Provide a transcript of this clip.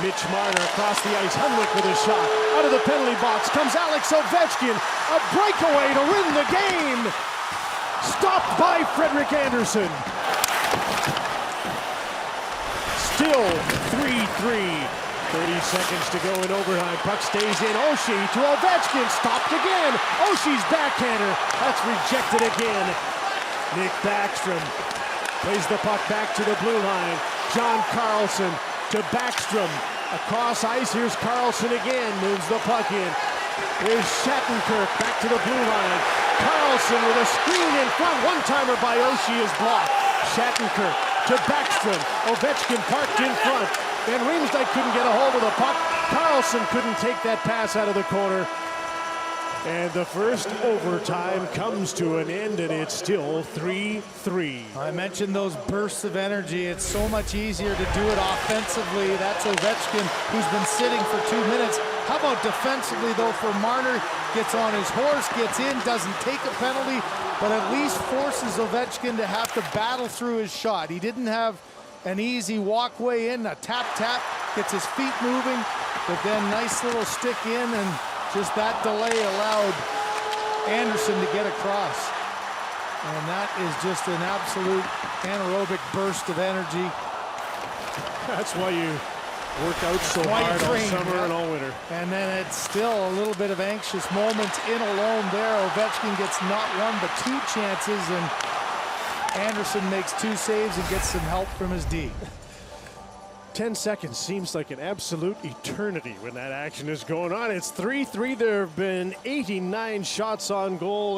Mitch Marner across the ice, Hunwick with a shot. Out of the penalty box comes Alex Ovechkin. A breakaway to win the game. Stopped by Frederik Andersen. Still 3-3. 30 seconds to go in overtime. Puck stays in. Oshie to Ovechkin. Stopped again. Oshie's backhander. That's rejected again. Nick Backstrom plays the puck back to the blue line. John Carlson to Backstrom. Across ice, here's Carlson again. Moves the puck in. Here's Shattenkirk back to the blue line. Carlson with a screen in front. One-timer by Oshie is blocked. Shattenkirk to Backstrom. Ovechkin parked in front. Van Riemsdyk couldn't get a hold of the puck. Carlson couldn't take that pass out of the corner. And the first overtime comes to an end, and it's still 3-3. I mentioned those bursts of energy. It's so much easier to do it offensively. That's Ovechkin, who's been sitting for 2 minutes. How about defensively, though, for Marner? Gets on his horse, gets in, doesn't take a penalty, but at least forces Ovechkin to have to battle through his shot. He didn't have an easy walkway in, a tap, gets his feet moving, but then nice little stick in, and just that delay allowed Andersen to get across. And that is just an absolute anaerobic burst of energy. That's why you work out so hard all summer and all winter. And then it's still a little bit of anxious moments in alone there. Ovechkin gets not one but 2 chances, and Andersen makes 2 saves and gets some help from his D. 10 seconds seems like an absolute eternity when that action is going on. It's 3-3. There have been 89 shots on goal.